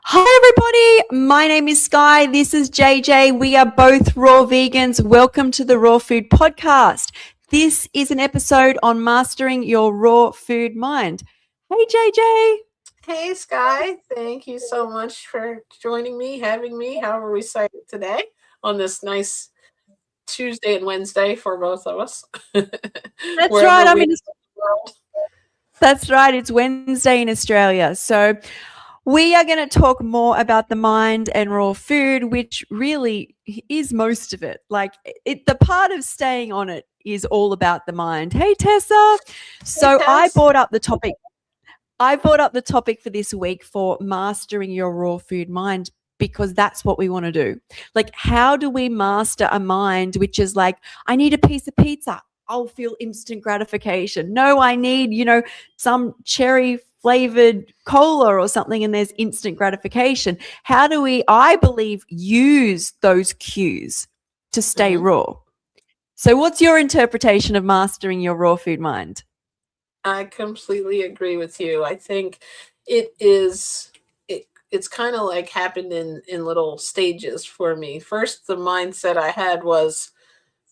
Hi, everybody. My name is Sky. This is JJ. We are both raw vegans. Welcome to the Raw Food Podcast. This is an episode on mastering your raw food mind. Hey, JJ. Hey, Sky. Thank you so much for joining me, having me, however we say it today, on this nice Tuesday and Wednesday for both of us, That's right. wherever I'm we are in. in the world. That's right. It's Wednesday in Australia. So we are going to talk more about the mind and raw food, which really is most of it. The part of staying on it is all about the mind. Hey, Tessa. Hey, So Tess. I brought up the topic for this week for mastering your raw food mind because that's what we want to do. Like, how do we master a mind which is like, I need a piece of pizza. I'll feel instant gratification. No, I need, some cherry flavored cola or something, and there's instant gratification. How do we, I believe, use those cues to stay hmm raw? So, what's your interpretation of mastering your raw food mind? I completely agree with you. I think it is. It's kind of like happened in little stages for me. First, the mindset I had was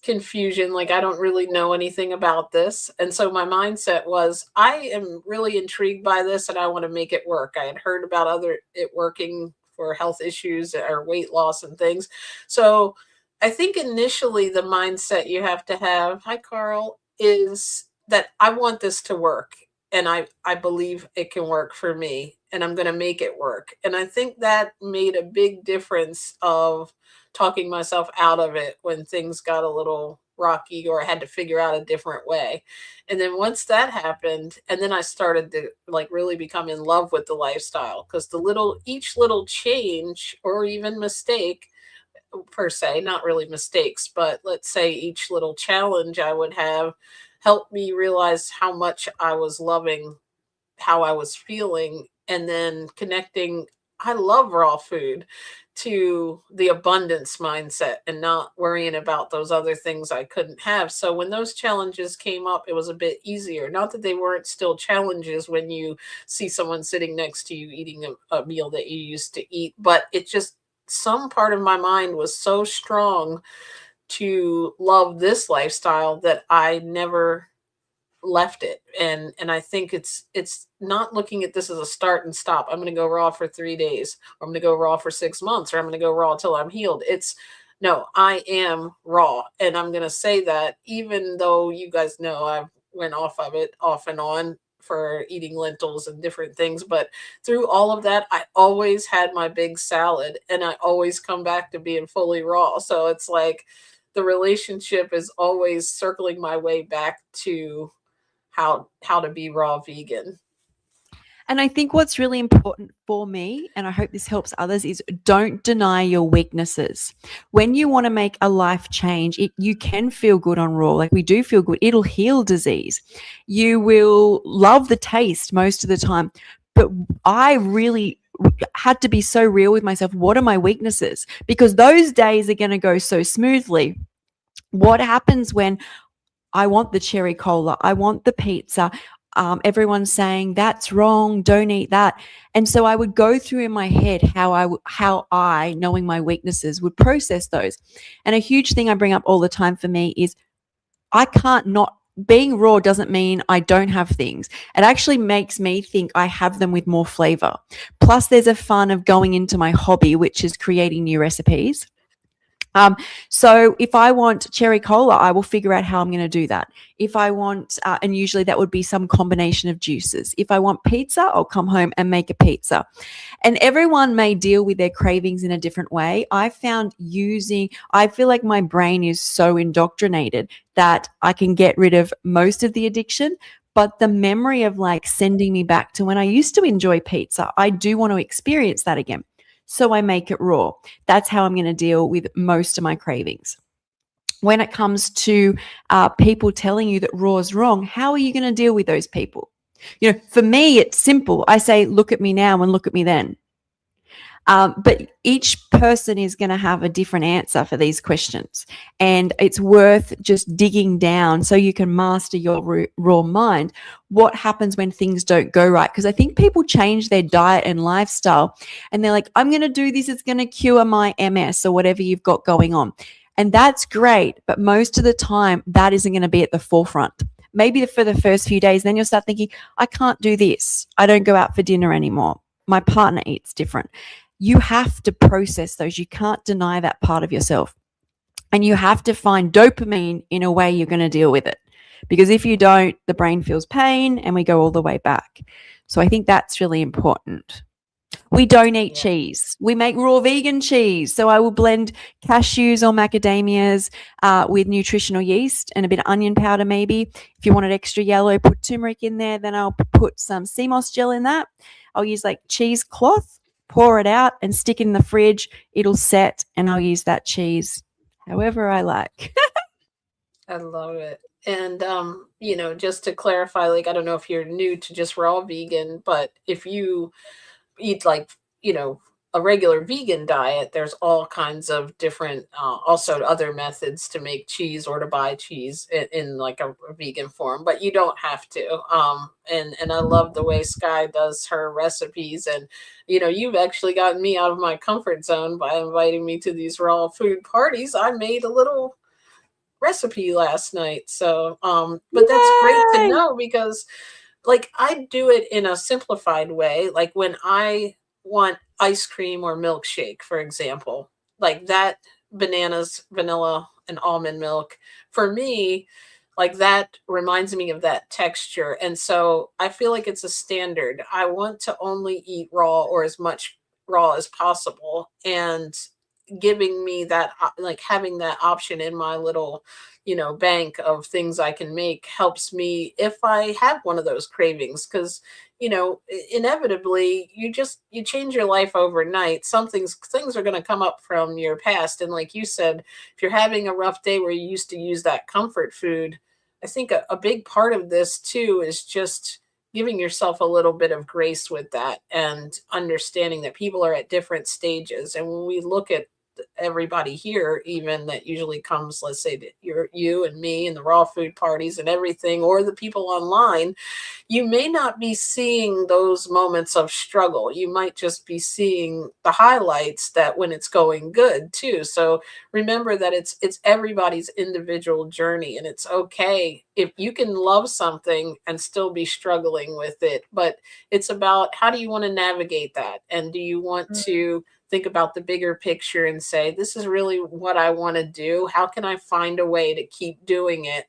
confusion, like I don't really know anything about this. And so my mindset was I am really intrigued by this and I want to make it work. I had heard about other it working for health issues or weight loss and things. So I think initially the mindset you have to have, hi Carl, is that I want this to work and I believe it can work for me and I'm going to make it work. And I think that made a big difference of talking myself out of it when things got a little rocky or I had to figure out a different way. And then once that happened, and then I started to like really become in love with the lifestyle because each little change or even mistake per se, not really mistakes, but let's say each little challenge I would have helped me realize how much I was loving how I was feeling and then connecting I love raw food to the abundance mindset and not worrying about those other things I couldn't have. So when those challenges came up, it was a bit easier. Not that they weren't still challenges when you see someone sitting next to you eating a meal that you used to eat, but it just some part of my mind was so strong to love this lifestyle that I never left it. And I think it's not looking at this as a start and stop. I'm going to go raw for 3 days, or I'm going to go raw for 6 months, or I'm going to go raw till I'm healed. It's no, I am raw, and I'm going to say that even though you guys know I've went off of it off and on for eating lentils and different things, but through all of that I always had my big salad and I always come back to being fully raw. So it's like the relationship is always circling my way back to how to be raw vegan. And I think what's really important for me, and I hope this helps others, is don't deny your weaknesses. When you want to make a life change, you can feel good on raw. Like we do feel good. It'll heal disease. You will love the taste most of the time. But I really had to be so real with myself. What are my weaknesses? Because those days are going to go so smoothly. What happens when I want the cherry cola. I want the pizza. Everyone's saying that's wrong. Don't eat that. And so I would go through in my head how I, knowing my weaknesses, would process those. And a huge thing I bring up all the time for me is I can't not. Being raw doesn't mean I don't have things. It actually makes me think I have them with more flavor. Plus, there's a fun of going into my hobby, which is creating new recipes. Um, so if I want cherry cola, I will figure out how I'm going to do that. If I want, and usually that would be some combination of juices. If I want pizza, I'll come home and make a pizza. And everyone may deal with their cravings in a different way. I feel like my brain is so indoctrinated that I can get rid of most of the addiction. But the memory of like sending me back to when I used to enjoy pizza, I do want to experience that again. So I make it raw. That's how I'm going to deal with most of my cravings. When it comes to people telling you that raw is wrong, how are you going to deal with those people? For me, it's simple. I say, look at me now and look at me then. But each person is going to have a different answer for these questions. And it's worth just digging down so you can master your raw mind. What happens when things don't go right? Because I think people change their diet and lifestyle and they're like, I'm going to do this. It's going to cure my MS or whatever you've got going on. And that's great. But most of the time, that isn't going to be at the forefront. Maybe for the first few days, then you'll start thinking, I can't do this. I don't go out for dinner anymore. My partner eats different. You have to process those. You can't deny that part of yourself. And you have to find dopamine in a way you're going to deal with it. Because if you don't, the brain feels pain and we go all the way back. So I think that's really important. We don't eat cheese. We make raw vegan cheese. So I will blend cashews or macadamias with nutritional yeast and a bit of onion powder maybe. If you want it extra yellow, put turmeric in there. Then I'll put some sea moss gel in that. I'll use like cheesecloth, pour it out and stick it in the fridge. It'll set and I'll use that cheese however I like. I love it. And just to clarify, like I don't know if you're new to just raw vegan, but if you eat like, a regular vegan diet, there's all kinds of different also other methods to make cheese or to buy cheese in like a vegan form, but you don't have to. And I love the way Sky does her recipes. And you've actually gotten me out of my comfort zone by inviting me to these raw food parties. I made a little recipe last night. So but that's great to Yay! know, because like I do it in a simplified way. Like when I want ice cream or milkshake, for example, like that, bananas, vanilla, and almond milk, for me, like that reminds me of that texture. And so I feel like it's a standard. I want to only eat raw or as much raw as possible. And giving me that like having that option in my little bank of things I can make helps me if I have one of those cravings, because inevitably you change your life overnight. Things are going to come up from your past, and like you said, if you're having a rough day where you used to use that comfort food, I think a big part of this too is just giving yourself a little bit of grace with that, and understanding that people are at different stages. And when we look at everybody here, even that usually comes, let's say that you and me and the raw food parties and everything, or the people online, you may not be seeing those moments of struggle. You might just be seeing the highlights, that when it's going good too. So remember that it's everybody's individual journey, and it's okay if you can love something and still be struggling with it. But it's about, how do you want to navigate that? And do you want to think about the bigger picture and say, this is really what I want to do? How can I find a way to keep doing it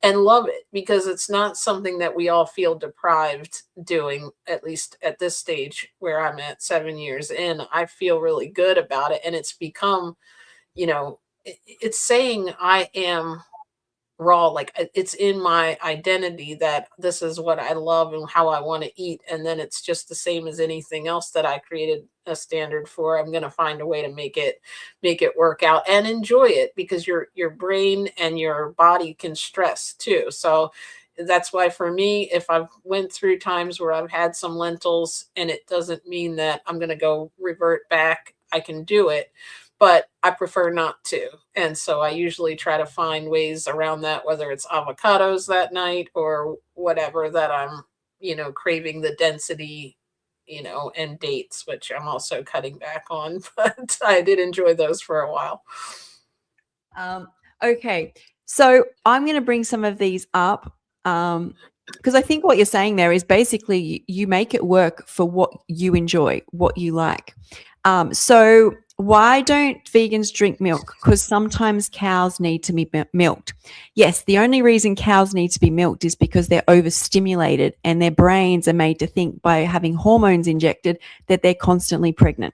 and love it? Because it's not something that we all feel deprived doing, at least at this stage where I'm at 7 years in. I feel really good about it. And it's become, it's saying I am raw. Like it's in my identity that this is what I love and how I want to eat. And then it's just the same as anything else that I created a standard for. I'm going to find a way to make it work out and enjoy it, because your brain and your body can stress too. So that's why for me, if I've went through times where I've had some lentils, and it doesn't mean that I'm going to go revert back, I can do it, but I prefer not to. And so I usually try to find ways around that, whether it's avocados that night or whatever that I'm, craving the density, and dates, which I'm also cutting back on. But I did enjoy those for a while. Okay. So I'm going to bring some of these up because I think what you're saying there is basically you make it work for what you enjoy, what you like. So why don't vegans drink milk? Because sometimes cows need to be milked. Yes, the only reason cows need to be milked is because they're overstimulated and their brains are made to think by having hormones injected that they're constantly pregnant.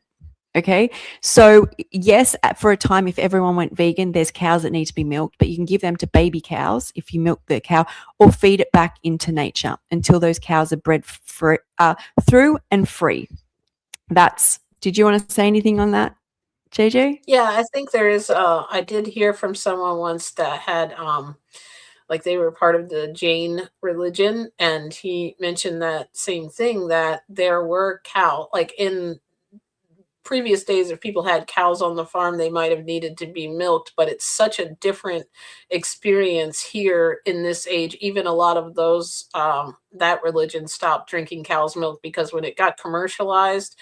Okay. So yes, for a time, if everyone went vegan, there's cows that need to be milked, but you can give them to baby cows if you milk the cow, or feed it back into nature until those cows are bred through and free. Did you want to say anything on that, JJ? Yeah, I think there is. I did hear from someone once that had, like they were part of the Jain religion, and he mentioned that same thing, that there were like in previous days, if people had cows on the farm, they might have needed to be milked, but it's such a different experience here in this age. Even a lot of those, that religion stopped drinking cow's milk because when it got commercialized,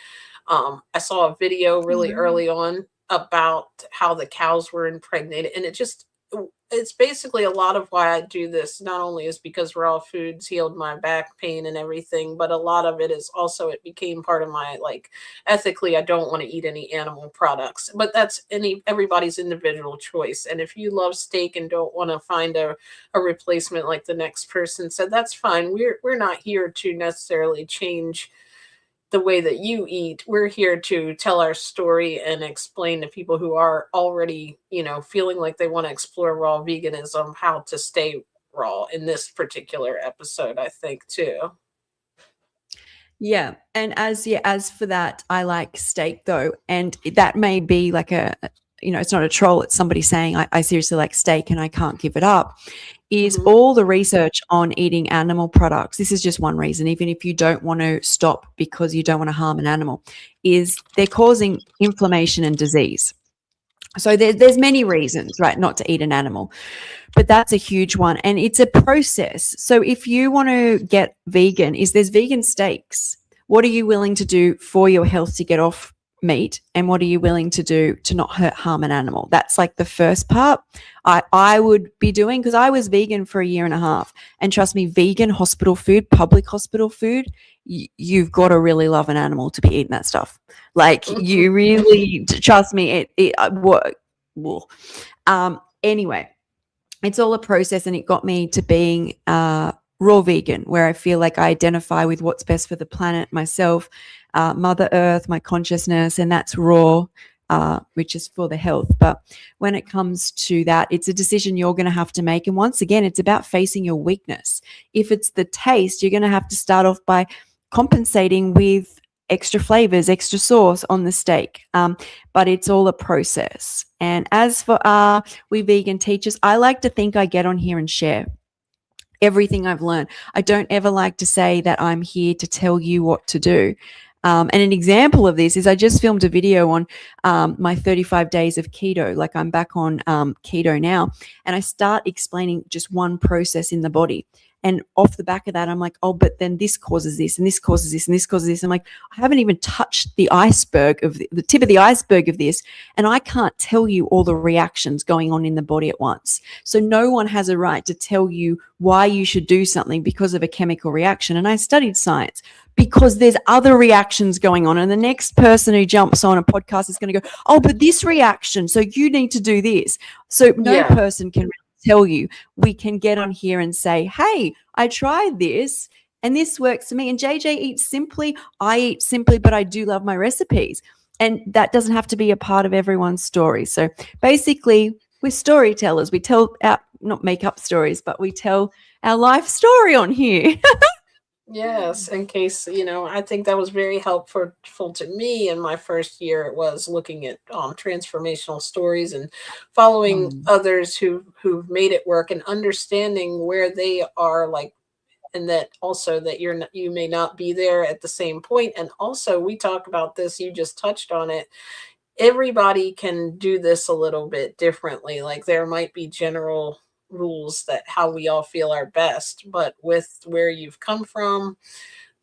I saw a video really Mm. early on about how the cows were impregnated, and it's basically a lot of why I do this. Not only is because raw foods healed my back pain and everything, but a lot of it is also it became part of my like ethically. I don't want to eat any animal products, but that's everybody's individual choice. And if you love steak and don't want to find a replacement like the next person said, that's fine. We're not here to necessarily change the way that you eat. We're here to tell our story and explain to people who are already, feeling like they want to explore raw veganism, how to stay raw in this particular episode, I think, too. Yeah. And as for that, I like steak though. And that may be like it's not a troll, it's somebody saying, I seriously like steak and I can't give it up. Is Hmm. all the research on eating animal products. This is just one reason, even if you don't want to stop because you don't want to harm an animal, is they're causing inflammation and disease. So there's many reasons, right, not to eat an animal, but that's a huge one, and it's a process. So if you want to get vegan, there's vegan steaks. What are you willing to do for your health to get off meat, and what are you willing to do to not harm an animal? That's like the first part I would be doing, because I was vegan for a year and a half, and trust me, vegan hospital food, public hospital food, you've got to really love an animal to be eating that stuff. Like you really trust me. Anyway, it's all a process, and it got me to being raw vegan, where I feel like I identify with what's best for the planet, myself, Mother Earth, my consciousness, and that's raw, which is for the health. But when it comes to that, it's a decision you're going to have to make. And once again, it's about facing your weakness. If it's the taste, you're going to have to start off by compensating with extra flavors, extra sauce on the steak. But it's all a process. And as for we vegan teachers, I like to think I get on here and share everything I've learned. I don't ever like to say that I'm here to tell you what to do. And an example of this is I just filmed a video on my 35 days of keto. Like I'm back on keto now, and I start explaining just one process in the body. And off the back of that, I'm like, oh, but then this causes this, and this causes this, and this causes this. I'm like, I haven't even touched the iceberg of the tip of the iceberg of this. And I can't tell you all the reactions going on in the body at once. So no one has a right to tell you why you should do something because of a chemical reaction. And I studied science because there's other reactions going on. And the next person who jumps on a podcast is going to go, oh, but this reaction, so you need to do this. So no person can tell you. We can get on here and say, hey, I tried this and this works for me. And JJ eats simply, I eat simply, but I do love my recipes. And that doesn't have to be a part of everyone's story. So basically, we're storytellers. We tell not make up stories, but we tell our life story on here. Yes, in case, I think that was very helpful to me in my first year. It was looking at transformational stories and following others who've made it work and understanding where they are, like, and that also that you may not be there at the same point. And also, we talk about this, you just touched on it. Everybody can do this a little bit differently. Like there might be general rules that how we all feel are best, but with where you've come from,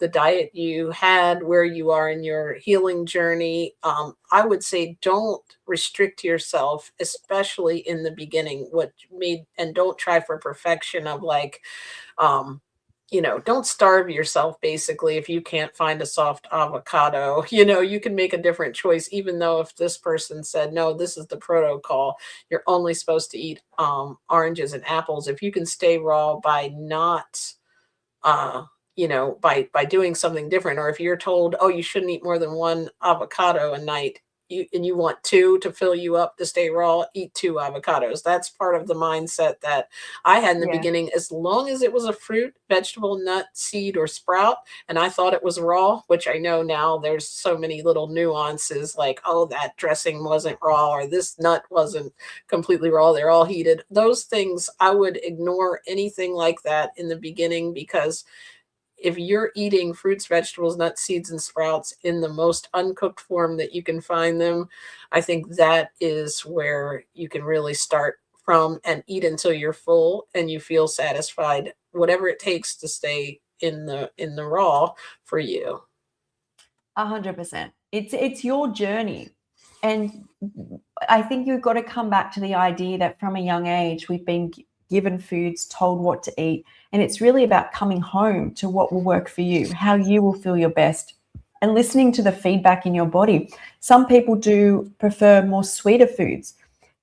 the diet you had, where you are in your healing journey, I would say don't restrict yourself, especially in the beginning. And don't try for perfection of like, don't starve yourself basically if you can't find a soft avocado. You can make a different choice, even though if this person said, no, this is the protocol, you're only supposed to eat oranges and apples. If you can stay raw by not, by doing something different, or if you're told, oh, you shouldn't eat more than one avocado a night, you want two to fill you up to stay raw, eat two avocados. That's part of the mindset that I had in the beginning. As long as it was a fruit, vegetable, nut, seed, or sprout, and I thought it was raw, which I know now there's so many little nuances like, oh, that dressing wasn't raw, or this nut wasn't completely raw, they're all heated. Those things, I would ignore anything like that in the beginning, because if you're eating fruits, vegetables, nuts, seeds, and sprouts in the most uncooked form that you can find them, I think that is where you can really start from and eat until you're full and you feel satisfied, whatever it takes to stay in the raw for you. 100%. It's your journey. And I think you've got to come back to the idea that from a young age, we've been given foods, told what to eat. And it's really about coming home to what will work for you, how you will feel your best, and listening to the feedback in your body. Some people do prefer more sweeter foods.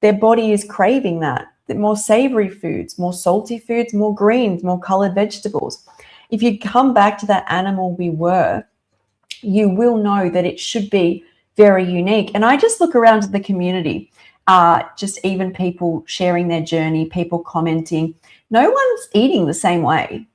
Their body is craving that. More savory foods, more salty foods, more greens, more colored vegetables. If you come back to that animal we were, you will know that it should be very unique. And I just look around at the community, just even people sharing their journey, people commenting. No one's eating the same way.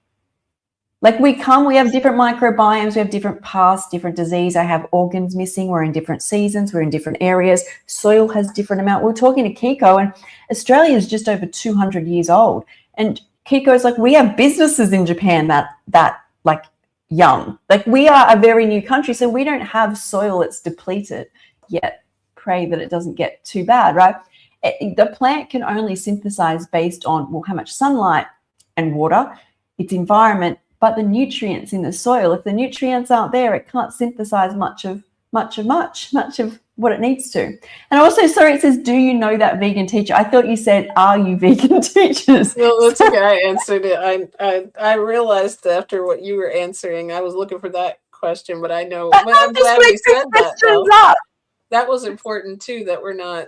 Like we have different microbiomes, we have different paths, different disease. I have organs missing. We're in different seasons. We're in different areas. Soil has different amount. We're talking to Kiko, and Australia is just over 200 years old. And Kiko's like, we have businesses in Japan that like young. Like we are a very new country, so we don't have soil that's depleted yet. Pray that it doesn't get too bad, right? The plant can only synthesize based on, well, how much sunlight and water, its environment, but the nutrients in the soil. If the nutrients aren't there, it can't synthesize much of what it needs to. And also, sorry, it says, do you know that vegan teacher? I thought you said, are you vegan teachers? No, that's okay. I answered it. I realized after what you were answering, I was looking for that question, but I know. But I'm glad we said that. Though. That was important too. That we're not,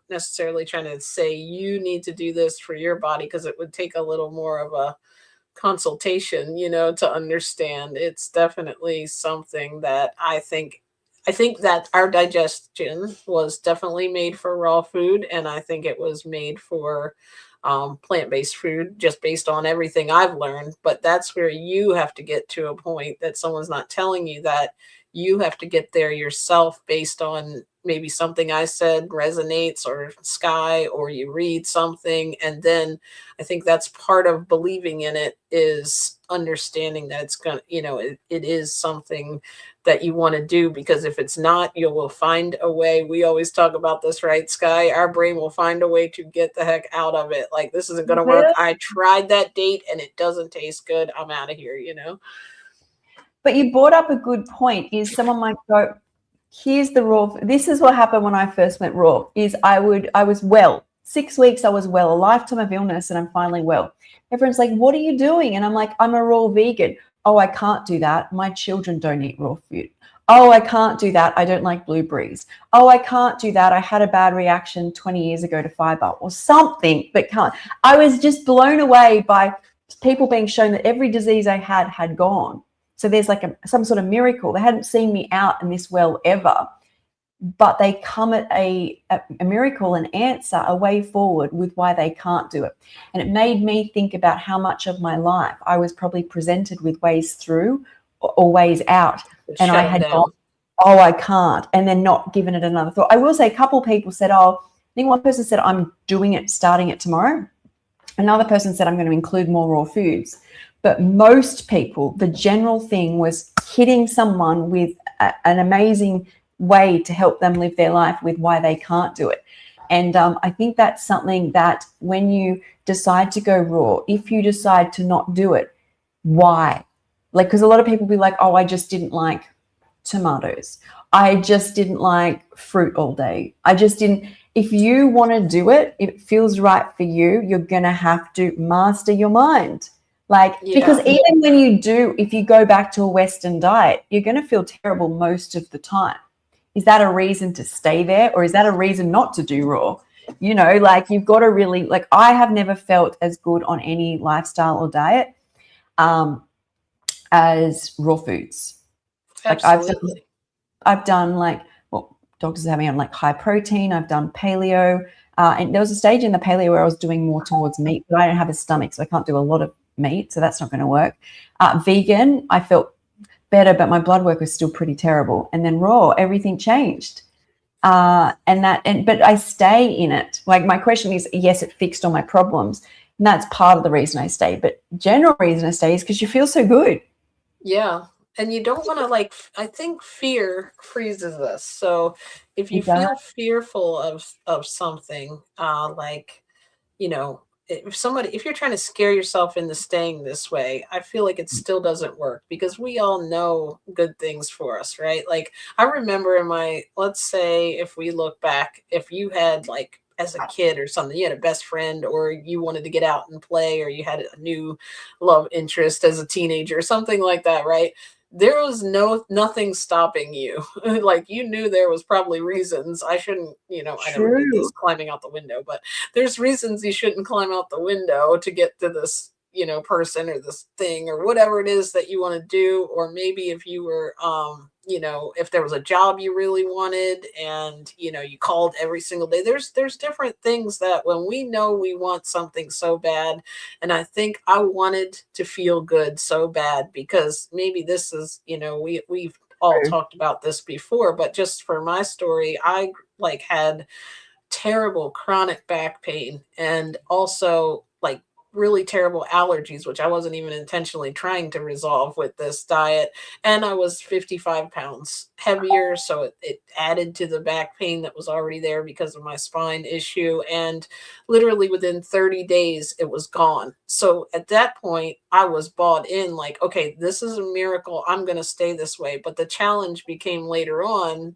necessarily trying to say you need to do this for your body, because it would take a little more of a consultation, to understand. It's definitely something that I think that our digestion was definitely made for raw food, and I think it was made for plant-based food, just based on everything I've learned. But that's where you have to get to a point that someone's not telling you that. You have to get there yourself based on maybe something I said resonates, or Sky, or you read something. And then I think that's part of believing in it, is understanding that it's going to, it is something that you want to do, because if it's not, you will find a way. We always talk about this, right, Sky? Our brain will find a way to get the heck out of it. Like, this isn't going to work. I tried that date and it doesn't taste good. I'm out of here, But you brought up a good point, is someone might go, here's the raw. This is what happened when I first went raw, is I was well. 6 weeks I was well, a lifetime of illness, and I'm finally well. Everyone's like, what are you doing? And I'm like, I'm a raw vegan. Oh, I can't do that. My children don't eat raw food. Oh, I can't do that. I don't like blueberries. Oh, I can't do that. I had a bad reaction 20 years ago to fiber or something, but can't. I was just blown away by people being shown that every disease I had gone. So there's like some sort of miracle. They hadn't seen me out in this well ever, but they come at a miracle, an answer, a way forward with why they can't do it. And it made me think about how much of my life I was probably presented with ways through or ways out. And I had gone, oh, I can't, and then not given it another thought. I will say a couple of people said, I think one person said, I'm doing it, starting it tomorrow. Another person said, I'm going to include more raw foods. But most people, the general thing was hitting someone with an amazing way to help them live their life with why they can't do it. And I think that's something that when you decide to go raw, if you decide to not do it, why? Like, because a lot of people be like, oh, I just didn't like tomatoes. I just didn't like fruit all day. I just didn't. If you want to do it, if it feels right for you, you're going to have to master your mind. Because even when if you go back to a Western diet, you're going to feel terrible most of the time. Is that a reason to stay there, or is that a reason not to do raw? You've got to really, I have never felt as good on any lifestyle or diet as raw foods. Absolutely. I've done doctors have me on high protein. I've done paleo. And there was a stage in the paleo where I was doing more towards meat, but I don't have a stomach, so I can't do a lot of meat, so that's not going to work. Vegan, I felt better, but my blood work was still pretty terrible. And then raw, everything changed. But I stay in it. My question is, yes, it fixed all my problems. And that's part of the reason I stay. But general reason I stay is because you feel so good. Yeah. And you don't want to like, I think fear freezes us. So if you It does. feel fearful of something, like, you know, if you're trying to scare yourself into staying this way, I feel like it still doesn't work because we all know good things for us, right? Like I remember let's say if we look back, if you had like as a kid or something, you had a best friend or you wanted to get out and play or you had a new love interest as a teenager or something like that, right? There was nothing stopping you. Like you knew there was probably reasons. I shouldn't, I never did this True. climbing out the window, but there's reasons you shouldn't climb out the window to get to this, person or this thing or whatever it is that you want to do. Or maybe if you were, if there was a job you really wanted and, you called every single day, there's different things that when we know we want something so bad. And I think I wanted to feel good so bad because maybe this is, we've all True. talked about this before, but just for my story, I like had terrible chronic back pain and also like really terrible allergies, which I wasn't even intentionally trying to resolve with this diet. And I was 55 pounds heavier. So it added to the back pain that was already there because of my spine issue. And literally within 30 days, it was gone. So at that point, I was bought in like, okay, this is a miracle. I'm going to stay this way. But the challenge became later on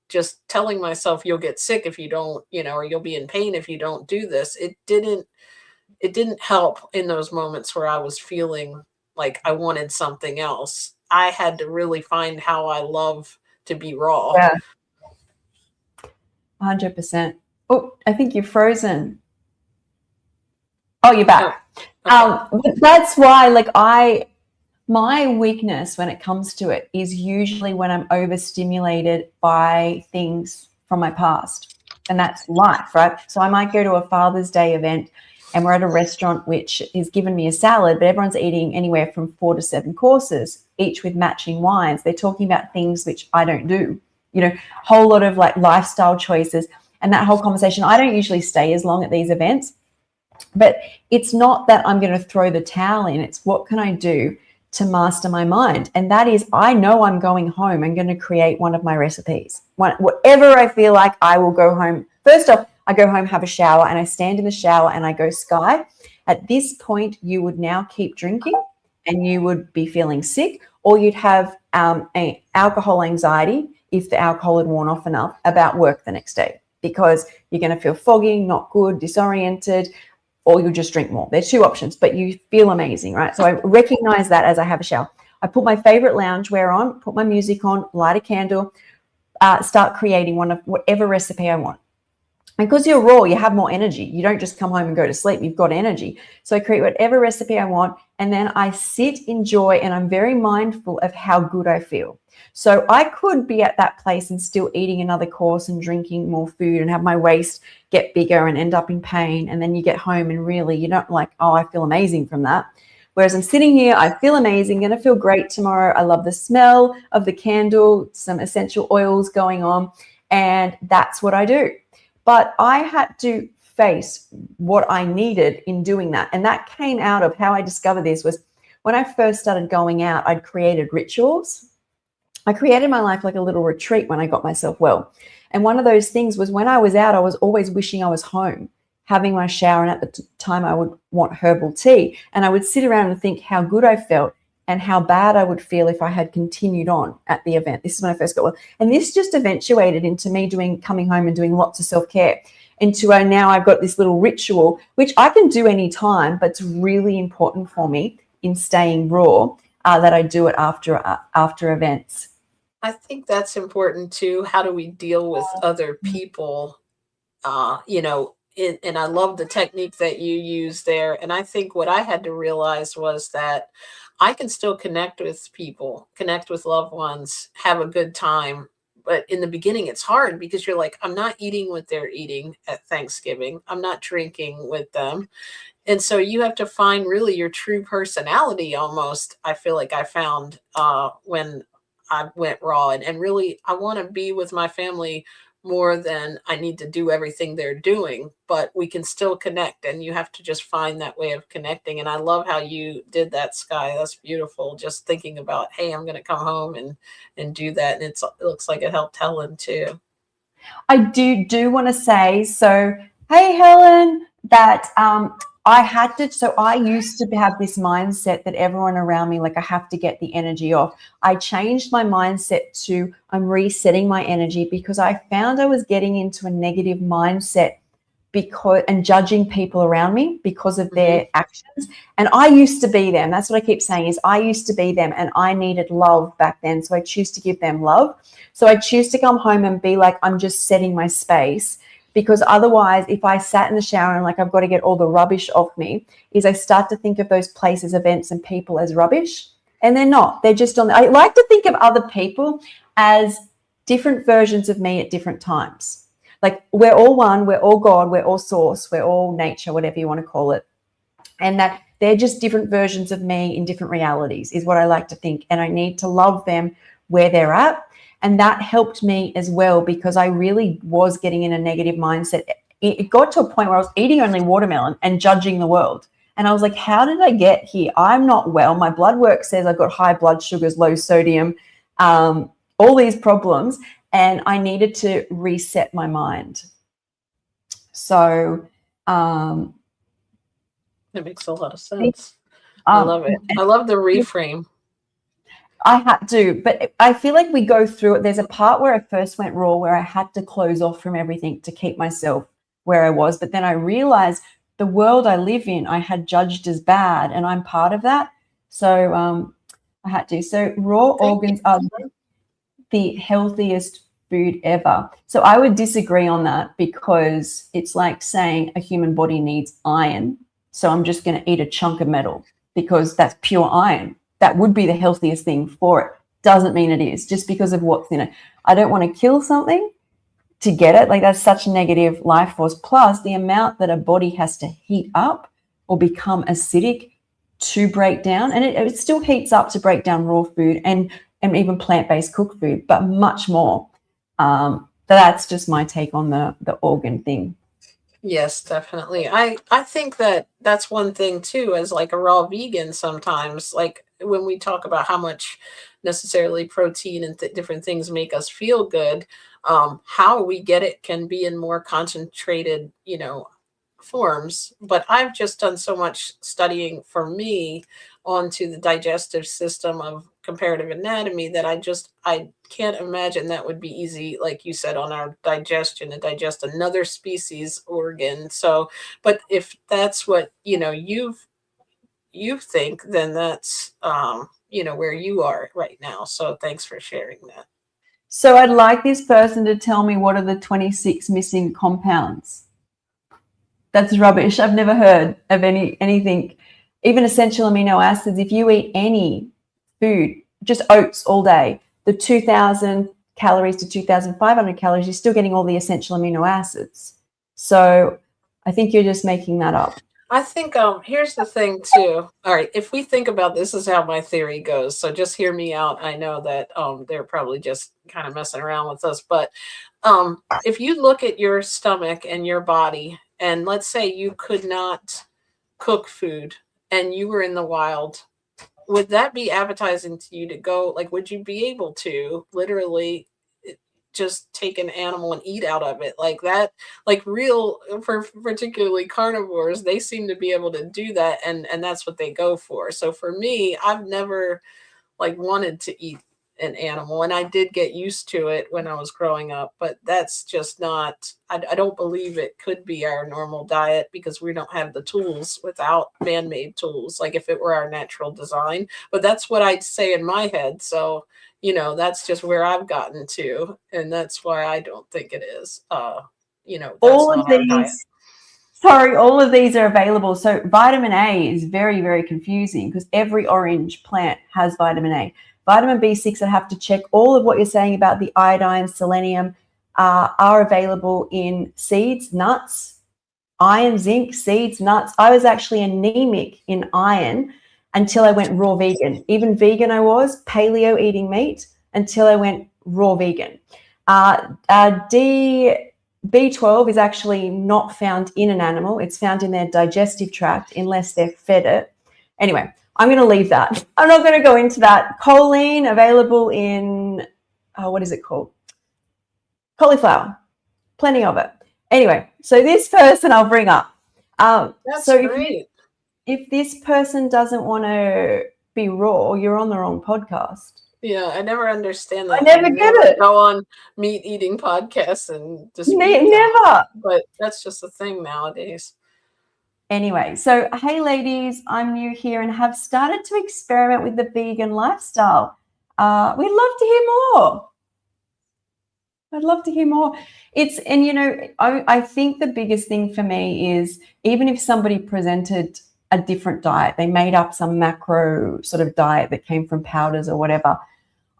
just telling myself you'll get sick if you don't, or you'll be in pain if you don't do this. It didn't help in those moments where I was feeling like I wanted something else. I had to really find how I love to be raw. Yeah, 100%. Oh, I think you're frozen. Oh, you're Oh, back. okay. But that's why, like, my weakness when it comes to it is usually when I'm overstimulated by things from my past. And that's life, right? So I might go to a Father's Day event and we're at a restaurant which has given me a salad, but everyone's eating anywhere from 4 to 7 courses, each with matching wines. They're talking about things which I don't do, whole lot of like lifestyle choices. And that whole conversation, I don't usually stay as long at these events, but it's not that I'm going to throw the towel in. It's what can I do to master my mind? And that is, I know I'm going home. I'm going to create one of my recipes. Whatever I feel like, I will go home. First off, I go home, have a shower, and I stand in the shower and I go, Sky, at this point, you would now keep drinking and you would be feeling sick, or you'd have alcohol anxiety if the alcohol had worn off enough about work the next day, because you're going to feel foggy, not good, disoriented, or you'll just drink more. There's two options, but you feel amazing, right? So I recognize that as I have a shower. I put my favorite loungewear on, put my music on, light a candle, start creating one of whatever recipe I want. Because you're raw, you have more energy. You don't just come home and go to sleep. You've got energy. So I create whatever recipe I want, and then I sit, enjoy, and I'm very mindful of how good I feel. So I could be at that place and still eating another course and drinking more food and have my waist get bigger and end up in pain. And then you get home and really you don't like, oh, I feel amazing from that. Whereas I'm sitting here, I feel amazing, going to feel great tomorrow. I love the smell of the candle, some essential oils going on, and that's what I do. But I had to face what I needed in doing that. And that came out of how I discovered this was when I first started going out, I'd created rituals. I created my life like a little retreat when I got myself well. And one of those things was when I was out, I was always wishing I was home, having my shower. And at the time I would want herbal tea. And I would sit around and think how good I felt and how bad I would feel if I had continued on at the event. This is when I first got well. And this just eventuated into me coming home and doing lots of self-care. Into now I've got this little ritual, which I can do anytime, but it's really important for me in staying raw, that I do it after events. I think that's important too. How do we deal with other people? And I love the technique that you use there. And I think what I had to realize was that I can still connect with people, connect with loved ones, have a good time. But in the beginning, it's hard because you're like, I'm not eating what they're eating at Thanksgiving. I'm not drinking with them. And so you have to find really your true personality almost. I feel like I found when I went raw and really I want to be with my family more than I need to do everything they're doing, but we can still connect, and you have to just find that way of connecting. And I love how you did that, Sky. That's beautiful. Just thinking about, hey, I'm going to come home and do that. And it looks like it helped Helen too. I do want to say, so hey Helen, that I had to, so I used to have this mindset that everyone around me, like I have to get the energy off. I changed my mindset to I'm resetting my energy, because I found I was getting into a negative mindset because and judging people around me because of their actions. And I used to be them. That's what I keep saying, is I used to be them, and I needed love back then. So I choose to give them love. So I choose to come home and be like, I'm just setting my space, because otherwise, if I sat in the shower and like I've got to get all the rubbish off me, is I start to think of those places, events, and people as rubbish. And they're not. They're just on. I like to think of other people as different versions of me at different times. Like we're all one, we're all God, we're all source, we're all nature, whatever you want to call it. And that they're just different versions of me in different realities is what I like to think. And I need to love them where they're at. And that helped me as well, because I really was getting in a negative mindset. It got to a point where I was eating only watermelon and judging the world. And I was like, how did I get here? I'm not well. My blood work says I've got high blood sugars, low sodium, all these problems. And I needed to reset my mind. So it makes a lot of sense. I love it. I love the reframe. I had to, but I feel like we go through it. There's a part where I first went raw, where I had to close off from everything to keep myself where I was. But then I realized the world I live in, I had judged as bad, and I'm part of that. So I had to. So raw organs are the healthiest food ever. So I would disagree on that, because it's like saying a human body needs iron, so I'm just going to eat a chunk of metal because that's pure iron. That would be the healthiest thing for it. Doesn't mean it is, just because of what's in it. I don't want to kill something to get it. Like that's such negative life force. Plus the amount that a body has to heat up or become acidic to break down, and it still heats up to break down raw food and even plant-based cooked food, but much more. That's just my take on the organ thing. Yes, definitely. I think that that's one thing too, as like a raw vegan, sometimes like when we talk about how much necessarily protein and different things make us feel good, how we get it can be in more concentrated, forms. But I've just done so much studying for me onto the digestive system of comparative anatomy that I can't imagine that would be easy, like you said, on our digestion to digest another species organ. So, but if that's what you think, then that's where you are right now. So thanks for sharing that. So I'd like this person to tell me, what are the 26 missing compounds? That's rubbish. I've never heard of anything, even essential amino acids. If you eat any food, just oats all day, the 2,000 calories to 2,500 calories, you're still getting all the essential amino acids. So I think you're just making that up. I think here's the thing too. All right, if we think about this is how my theory goes. So just hear me out. I know that they're probably just kind of messing around with us, but if you look at your stomach and your body, and let's say you could not cook food and you were in the wild, would that be appetizing to you to go? Like, would you be able to literally just take an animal and eat out of it like that? Like real, for particularly carnivores, they seem to be able to do that, and that's what they go for. So for me, I've never like wanted to eat an animal, and I did get used to it when I was growing up, but that's just not, I don't believe it could be our normal diet, because we don't have the tools without man-made tools, like if it were our natural design. But that's what I'd say in my head. So that's just where I've gotten to, and that's why I don't think it is. All of these, sorry, all of these are available. So vitamin A is very, very confusing, because every orange plant has vitamin A. Vitamin B6, I have to check. All of what you're saying about the iodine, selenium are available in seeds, nuts, iron, zinc, seeds, nuts. I was actually anemic in iron until I went raw vegan. Even vegan I was, paleo eating meat, until I went raw vegan. B12 is actually not found in an animal. It's found in their digestive tract unless they're fed it. Anyway, I'm going to leave that. I'm not going to go into that. Choline available in, what is it called? Cauliflower. Plenty of it. Anyway, so this person I'll bring up. That's so great. If this person doesn't want to be raw, you're on the wrong podcast. Yeah, I never understand that. I never get it. Go on meat eating podcasts and just never. But that's just a thing nowadays. Anyway, so hey ladies, I'm new here and have started to experiment with the vegan lifestyle. We'd love to hear more. I'd love to hear more. I think the biggest thing for me is even if somebody presented a different diet, they made up some macro sort of diet that came from powders or whatever,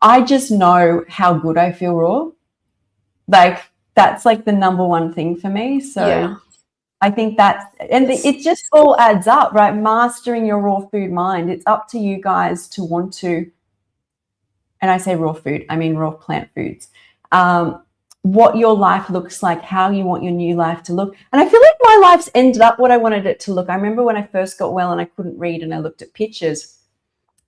I just know how good I feel raw. Like that's like the number one thing for me. So yeah. I think it just all adds up, right? Mastering your raw food mind. It's up to you guys to want to, and I say raw food, I mean raw plant foods. What your life looks like, how you want your new life to look. And I feel like my life's ended up what I wanted it to look. I remember when I first got well and I couldn't read and I looked at pictures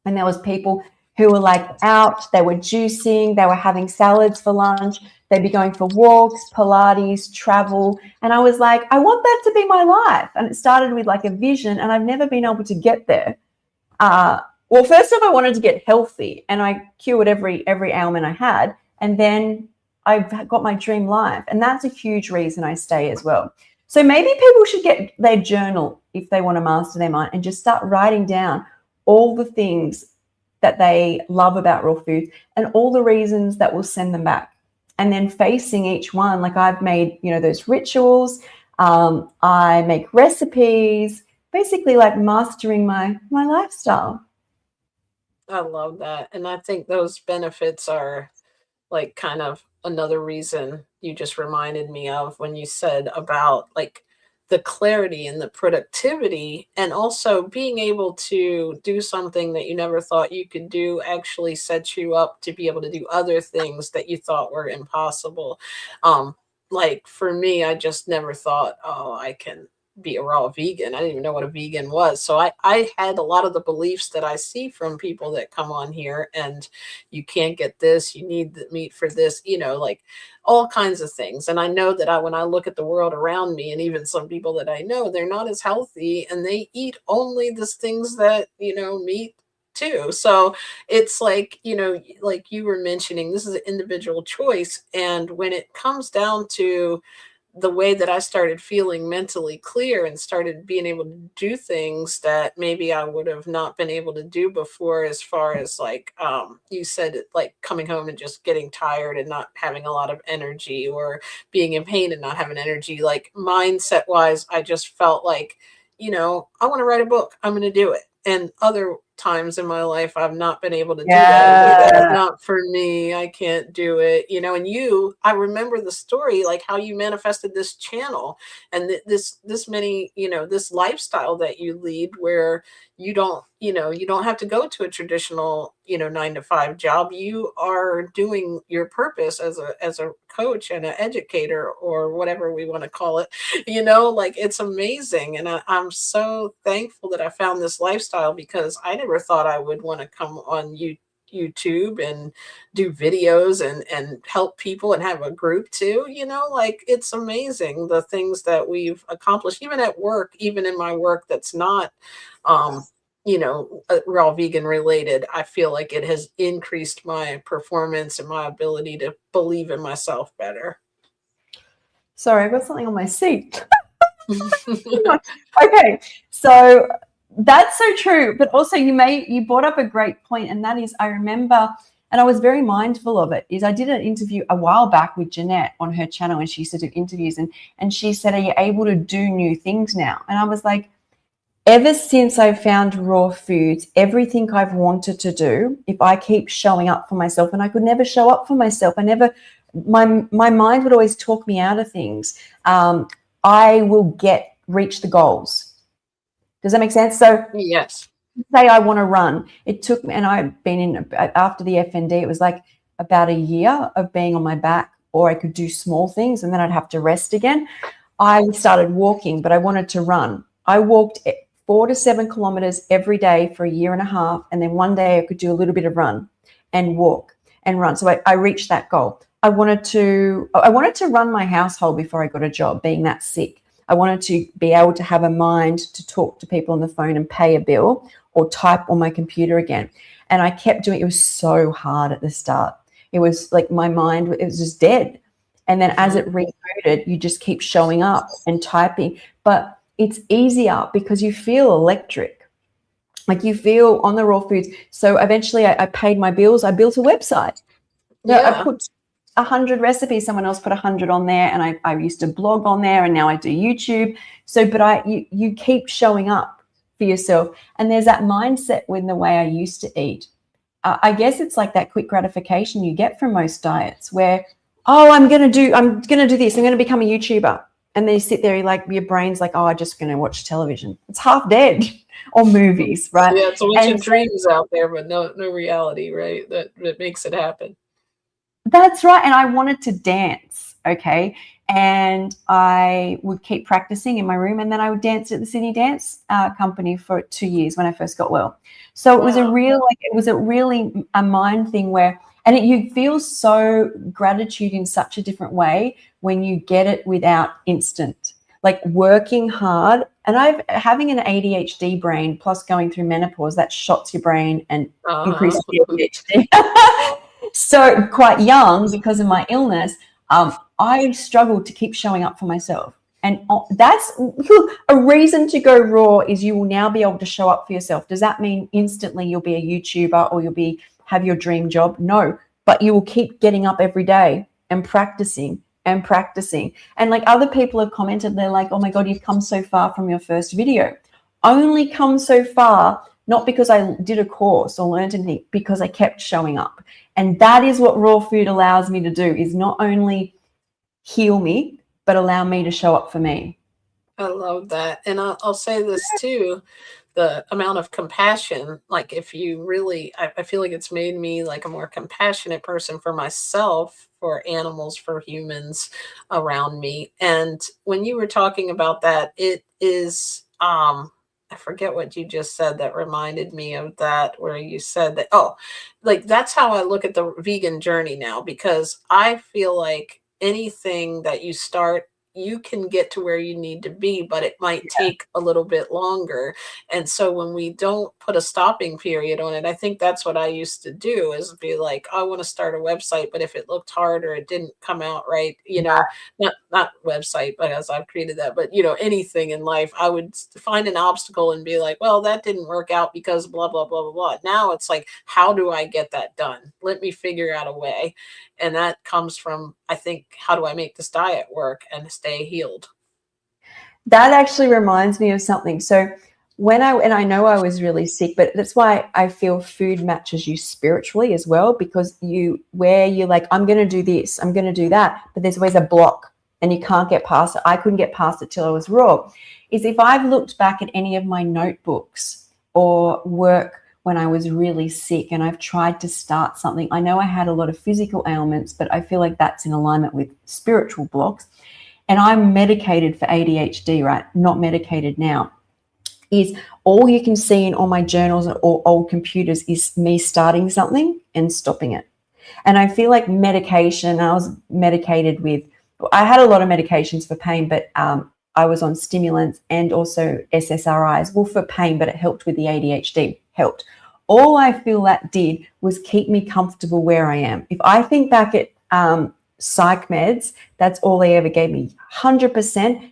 and there was people who were like out, they were juicing, they were having salads for lunch, they'd be going for walks, Pilates, travel. And I was like, I want that to be my life. And it started with like a vision and I've never been able to get there. Well, first off, I wanted to get healthy and I cured every ailment I had. And then I've got my dream life. And that's a huge reason I stay as well. So maybe people should get their journal if they want to master their mind and just start writing down all the things that they love about raw foods and all the reasons that will send them back. And then facing each one, like I've made, those rituals. I make recipes, basically like mastering my lifestyle. I love that. And I think those benefits are like kind of another reason you just reminded me of when you said about like the clarity and the productivity and also being able to do something that you never thought you could do actually sets you up to be able to do other things that you thought were impossible. Like for me, I just never thought, oh, I can be a raw vegan. I didn't even know what a vegan was. So I had a lot of the beliefs that I see from people that come on here and you can't get this, you need the meat for this, like all kinds of things. And I know that when I look at the world around me and even some people that I know, they're not as healthy and they eat only the things that, meat too. So it's like, like you were mentioning, this is an individual choice. And when it comes down to the way that I started feeling mentally clear and started being able to do things that maybe I would have not been able to do before, as far as like you said, like coming home and just getting tired and not having a lot of energy or being in pain and not having energy, like mindset wise, I just felt like, I want to write a book. I'm going to do it. And other times in my life, I've not been able to do that. That's not for me. I can't do it, and I remember the story, like how you manifested this channel and this many, this lifestyle that you lead where you don't have to go to a traditional, 9-to-5 job. You are doing your purpose as a coach and an educator or whatever we want to call it, like it's amazing. And I'm so thankful that I found this lifestyle because I never thought I would want to come on YouTube and do videos and help people and have a group too, like it's amazing the things that we've accomplished, even at work, even in my work that's not, raw vegan related. I feel like it has increased my performance and my ability to believe in myself better. Sorry, I got something on my seat. Okay, so that's so true. But also you brought up a great point, and that is I remember, and I was very mindful of it, is I did an interview a while back with Jeanette on her channel, and she used to do interviews, and she said, are you able to do new things now? And I was like, ever since I found raw foods, everything I've wanted to do, if I keep showing up for myself, and I could never show up for myself, my mind would always talk me out of things. I will reach the goals. Does that make sense? So yes, say I want to run. It took me, and I've been in after the FND, it was like about a year of being on my back or I could do small things and then I'd have to rest again. I started walking, but I wanted to run. I walked 4 to 7 kilometers every day for a year and a half. And then one day I could do a little bit of run and walk and run. So I reached that goal. I wanted to run my household before I got a job, being that sick. I wanted to be able to have a mind to talk to people on the phone and pay a bill or type on my computer again. And I kept doing it. It was so hard at the start. It was like my mind, it was just dead. And then as it rebooted, you just keep showing up and typing. But it's easier because you feel electric. Like you feel on the raw foods. So eventually I paid my bills. I built a website. I put 100 recipes. Someone else put 100 on there, and I used to blog on there, and now I do YouTube. So, but you keep showing up for yourself. And there's that mindset with the way I used to eat. I guess it's like that quick gratification you get from most diets where, oh, I'm going to do this. I'm going to become a YouTuber. And then you sit there, your brain's like, oh, I'm just going to watch television. It's half dead. Or movies, right? Yeah, it's a bunch of dreams out there, but no reality, right? That makes it happen. That's right. And I wanted to dance, okay? And I would keep practicing in my room, and then I would dance at the Sydney Dance Company for 2 years when I first got well. So it was really a mind thing where, and you feel so gratitude in such a different way when you get it without instant, like working hard. And having an ADHD brain plus going through menopause, that shots your brain and increases your ADHD. So quite young, because of my illness, I struggled to keep showing up for myself. And that's a reason to go raw, is you will now be able to show up for yourself. Does that mean instantly you'll be a YouTuber or you'll have your dream job? No, but you will keep getting up every day and practicing. And like other people have commented, they're like, oh my God, you've come so far from your first video. Only come so far, not because I did a course or learned anything, because I kept showing up. And that is what raw food allows me to do, is not only heal me, but allow me to show up for me. I love that. And I'll say this too, the amount of compassion, like if you really, I feel like it's made me like a more compassionate person for myself, for animals, for humans around me. And when you were talking about that, it is, I forget what you just said that reminded me of that, where you said that, like that's how I look at the vegan journey now, because I feel like anything that you start, you can get to where you need to be, but it might take a little bit longer. And so when we don't put a stopping period on it, I think that's what I used to do, is be like, I want to start a website, but if it looked hard or it didn't come out right, not website, because I've created that, but anything in life, I would find an obstacle and be like, well, that didn't work out because blah, blah, blah, blah, blah. Now it's like, how do I get that done? Let me figure out a way. And that comes from, I think, how do I make this diet work and stay healed? That actually reminds me of something. So I know I was really sick, but that's why I feel food matches you spiritually as well, because you're like, I'm going to do this, I'm going to do that, but there's always a block and you can't get past it. I couldn't get past it till I was raw. Is if I've looked back at any of my notebooks or work when I was really sick and I've tried to start something, I know I had a lot of physical ailments, but I feel like that's in alignment with spiritual blocks. And I'm medicated for ADHD, right? Not medicated now. Is all you can see in all my journals or old computers is me starting something and stopping it. And I feel like medication, I was medicated with, I had a lot of medications for pain, but I was on stimulants and also SSRIs, well, for pain, but it helped with the ADHD, helped. All I feel that did was keep me comfortable where I am. If I think back at psych meds, that's all they ever gave me. 100%,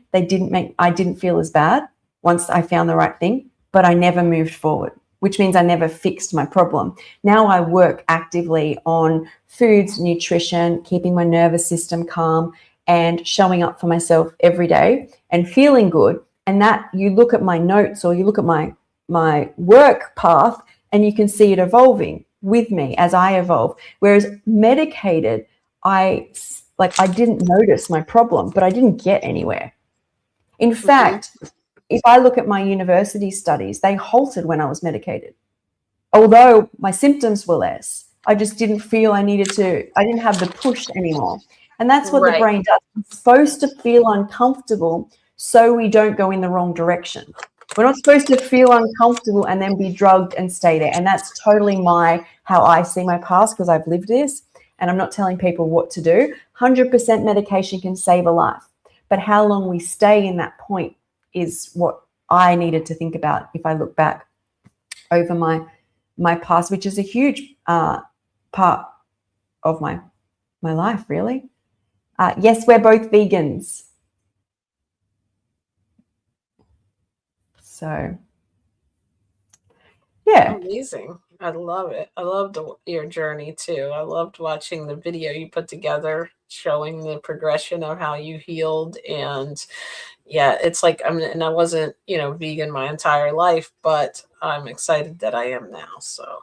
I didn't feel as bad once I found the right thing, but I never moved forward, which means I never fixed my problem. Now I work actively on foods, nutrition, keeping my nervous system calm, and showing up for myself every day and feeling good. And that, you look at my notes or you look at my work path and you can see it evolving with me as I evolve. Whereas medicated, I didn't notice my problem, but I didn't get anywhere. In fact, if I look at my university studies, they halted when I was medicated. Although my symptoms were less, I just didn't feel I didn't have the push anymore. And that's what the Right. brain does. It's supposed to feel uncomfortable so we don't go in the wrong direction. We're not supposed to feel uncomfortable and then be drugged and stay there. And that's totally how I see my past, because I've lived this, and I'm not telling people what to do. 100% medication can save a life, but how long we stay in that point is what I needed to think about if I look back over my past, which is a huge part of my life, really. Yes, we're both vegans. So, yeah. Amazing. I love it. I loved your journey too. I loved watching the video you put together showing the progression of how you healed. And yeah, it's like, and I wasn't, vegan my entire life, but I'm excited that I am now. So.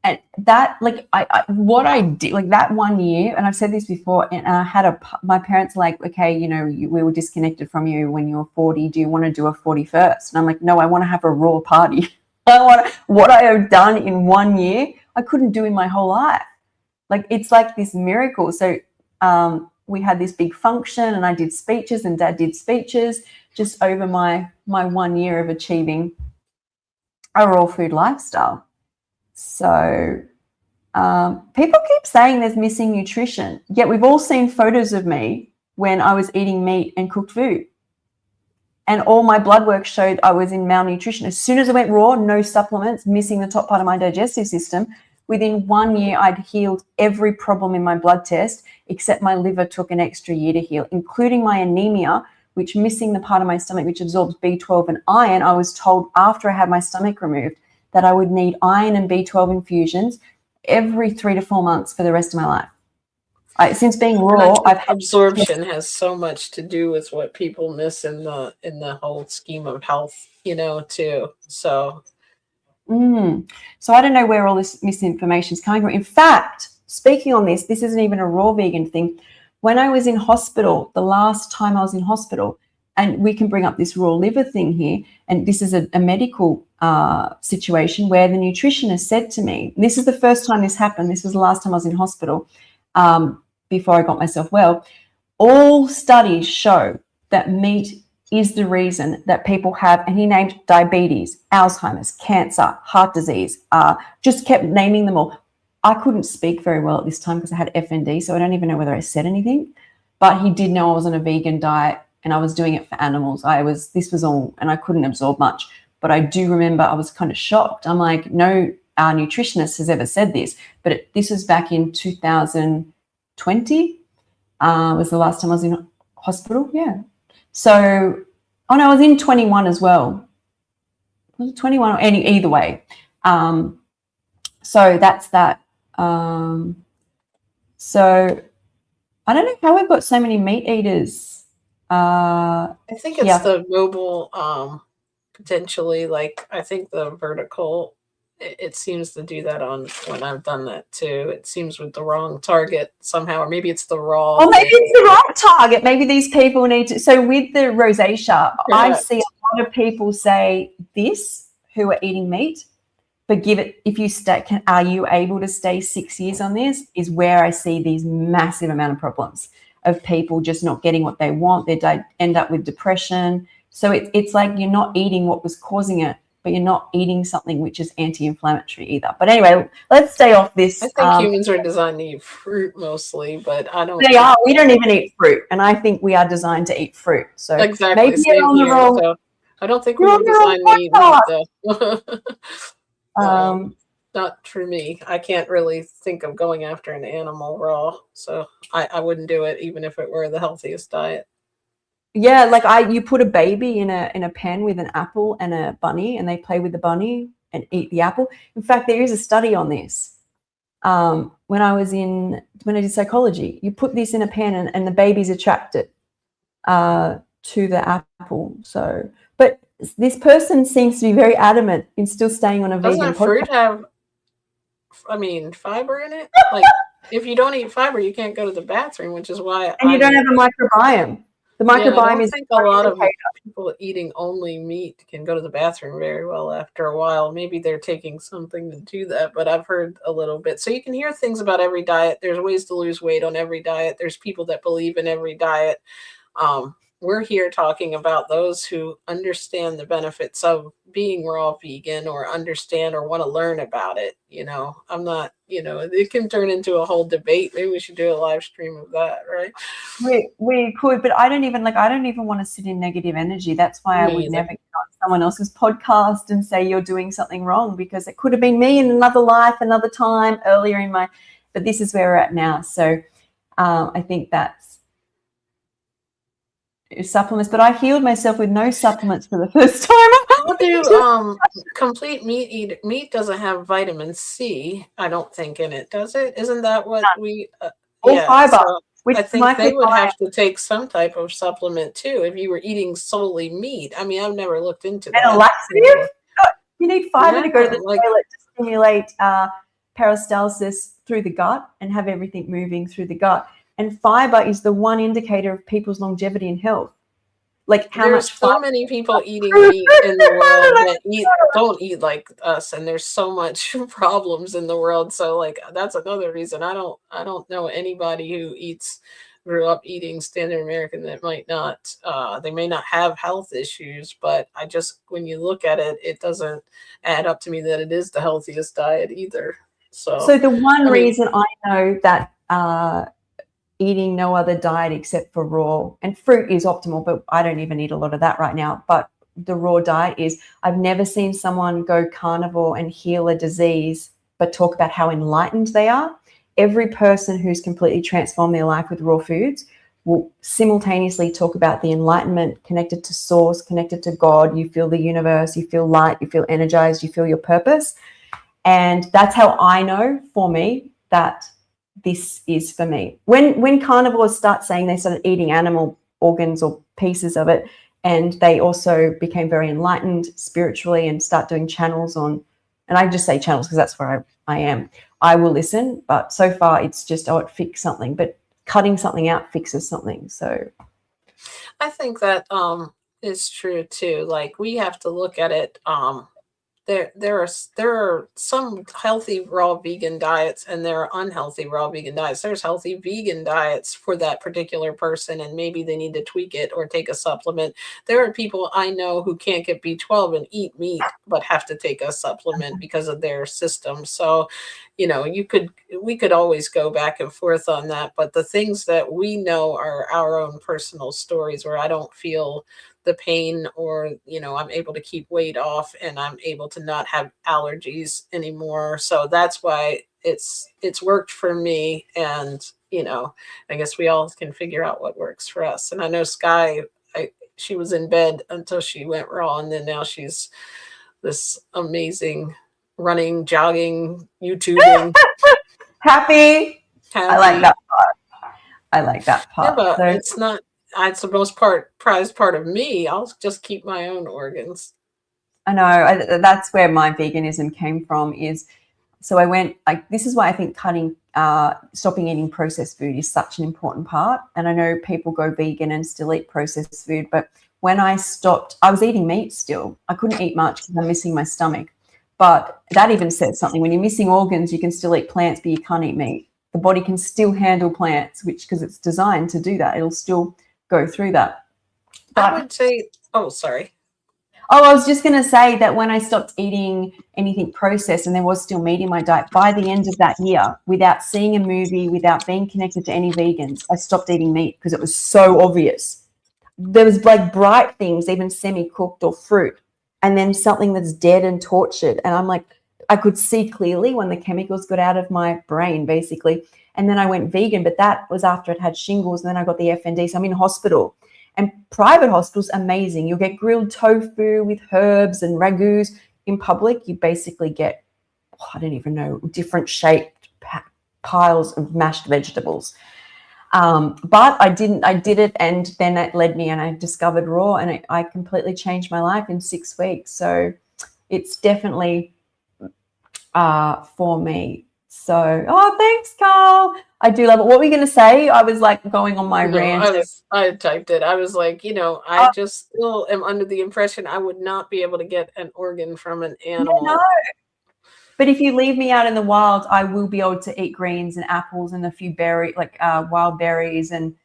And that, like, what I did, like that 1 year, and I've said this before, and I had my parents were like, okay, we were disconnected from you when you were 40. Do you want to do a 41st? And I'm like, no, I want to have a raw party. What I have done in 1 year, I couldn't do in my whole life. Like, it's like this miracle. So we had this big function, and I did speeches, and Dad did speeches just over my 1 year of achieving a raw food lifestyle. So people keep saying there's missing nutrition, yet we've all seen photos of me when I was eating meat and cooked food. And all my blood work showed I was in malnutrition. As soon as I went raw, no supplements, missing the top part of my digestive system, within 1 year, I'd healed every problem in my blood test, except my liver took an extra year to heal, including my anemia, which missing the part of my stomach which absorbs B12 and iron. I was told after I had my stomach removed that I would need iron and B12 infusions every 3 to 4 months for the rest of my life. Since being raw, I've had absorption has so much to do with what people miss in the whole scheme of health, too. So. So I don't know where all this misinformation is coming from. In fact, speaking on this isn't even a raw vegan thing. When I was in hospital, the last time I was in hospital, and we can bring up this raw liver thing here, and this is a medical situation where the nutritionist said to me, this is the first time this happened, this was the last time I was in hospital before I got myself well, all studies show that meat is the reason that people have, and he named diabetes, Alzheimer's, cancer, heart disease, just kept naming them all. I couldn't speak very well at this time because I had FND, so I don't even know whether I said anything, but he did know I was on a vegan diet and I was doing it for animals. This was all, and I couldn't absorb much. But I do remember I was kind of shocked. I'm like, no, our nutritionist has ever said this. But this was back in 2020, was the last time I was in hospital. Yeah. So, I was in 21 as well. Was it 21 or either way? So that's that. So I don't know how we've got so many meat eaters. I think it's the mobile, potentially, like, I think the vertical, it seems to do that when I've done that too. It seems with the wrong target somehow, or maybe it's the raw. Or maybe it's the wrong target. Maybe these people need to. So with the rosacea, I see a lot of people say this who are eating meat, but if you are you able to stay 6 years on this, is where I see these massive amount of problems of people just not getting what they want. They end up with depression. So it's like you're not eating what was causing it, but you're not eating something which is anti-inflammatory either. But anyway, let's stay off this. I think humans are designed to eat fruit mostly, but I don't. They are. We don't even eat fruit, and I think we are designed to eat fruit. So exactly. Maybe you're on the wrong. So I don't think we were designed to eat meat, though. Not for me. I can't really think of going after an animal raw, so I wouldn't do it even if it were the healthiest diet. Yeah, like you put a baby in a pen with an apple and a bunny, and they play with the bunny and eat the apple. In fact, there is a study on this. When I did psychology, you put this in a pen and the baby's attracted to the apple. So, but this person seems to be very adamant in still staying on a vegan podcast. Doesn't fruit have, fiber in it? Like, if you don't eat fiber, you can't go to the bathroom, which is why. And you don't have a microbiome. The Yeah, I microbiome don't is think a one lot of indicator. people eating only meat can go to the bathroom very well after a while. Maybe they're taking something to do that, but I've heard a little bit. So you can hear things about every diet. There's ways to lose weight on every diet. There's people that believe in every diet. We're here talking about those who understand the benefits of being raw vegan or understand or want to learn about it. I'm not, it can turn into a whole debate. Maybe we should do a live stream of that, right? We could, but I don't even want to sit in negative energy. That's why I Me would either. never get on someone else's podcast and say you're doing something wrong, because it could have been me in another life, another time, earlier in my. But this is where we're at now. So I think that's supplements. But I healed myself with no supplements for the first time. How do complete meat doesn't have vitamin C, I don't think, in it, does it? Isn't that what we All yeah, fiber, so which I is think they would microbiome. have to take some type of supplement too if you were eating solely meat. I mean, I've never looked into And a that. laxative. You need fiber Yeah, to go to the like toilet to stimulate peristalsis through the gut and have everything moving through the gut. And fiber is the one indicator of people's longevity and health. Like how there's much so fiber. many people eating meat in the world that don't eat like us, and there's so much problems in the world. So like that's another reason I don't know anybody who grew up eating standard American that might not they may not have health issues, but I just when you look at it, it doesn't add up to me that it is the healthiest diet either. So So the one I mean, reason I know that eating no other diet except for raw, and fruit is optimal, but I don't even eat a lot of that right now. But the raw diet is, I've never seen someone go carnivore and heal a disease, but talk about how enlightened they are. Every person who's completely transformed their life with raw foods will simultaneously talk about the enlightenment, connected to source, connected to God. You feel the universe, you feel light, you feel energized, you feel your purpose. And that's how I know, for me, that this is for me. When carnivores start saying they started eating animal organs or pieces of it, and they also became very enlightened spiritually and start doing channels on, and I just say channels because that's where I am. I will listen, but so far it's just, it fixed something, but cutting something out fixes something. So I think that is true too. Like we have to look at it. There are some healthy raw vegan diets and there are unhealthy raw vegan diets. There's healthy vegan diets for that particular person, and maybe they need to tweak it or take a supplement. There are people I know who can't get B12 and eat meat but have to take a supplement because of their system. So, we could always go back and forth on that, but the things that we know are our own personal stories where I don't feel the pain, or I'm able to keep weight off and I'm able to not have allergies anymore. So that's why it's worked for me. And I guess we all can figure out what works for us. And I know Sky, she was in bed until she went raw, and then now she's this amazing running, jogging, YouTubing, happy. I like happy. that part. I like that Yeah, part. but So it's not. It's the most prized part of me. I'll just keep my own organs. I know that's where my veganism came from. Is so I went like, this is why I think stopping eating processed food is such an important part. And I know people go vegan and still eat processed food, but when I stopped, I was eating meat still. I couldn't eat much because I'm missing my stomach. But that even says something. When you're missing organs, you can still eat plants, but you can't eat meat. The body can still handle plants, because it's designed to do that. It'll still go through that. I But would say. Oh, sorry. oh, I was just going to say that when I stopped eating anything processed and there was still meat in my diet, by the end of that year, without seeing a movie, without being connected to any vegans, I stopped eating meat because it was so obvious. There was like bright things, even semi-cooked or fruit, and then something that's dead and tortured. And I'm like, I could see clearly when the chemicals got out of my brain, basically. And then I went vegan, but that was after it had shingles, and then I got the FND. So I'm in hospital. And private hospitals, amazing. You'll get grilled tofu with herbs and ragus. In public, you basically get, I don't even know, different shaped piles of mashed vegetables. But I did it, and then it led me, and I discovered raw, and I completely changed my life in 6 weeks. So it's definitely for me. So, oh, thanks, Carl. I do love it. What were you going to say? I was like going on my No, rant. I typed it. I was like, I Oh, just still am under the impression I would not be able to get an organ from an yeah, no. animal. But if you leave me out in the wild, I will be able to eat greens and apples and a few wild berries and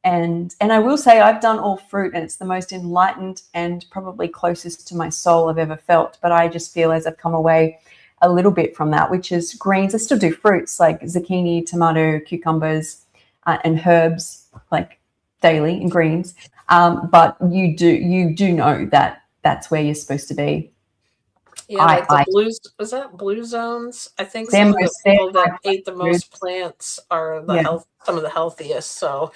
I will say I've done all fruit and it's the most enlightened and probably closest to my soul I've ever felt. But I just feel as I've come away a little bit from that, which is greens. I still do fruits like zucchini, tomato, cucumbers, and herbs like daily and greens. But you do know that that's where you're supposed to be. Yeah, like the blues, was that blue zones? I think some of the They're people that my ate the food. most plants are Yeah. some of the healthiest. So,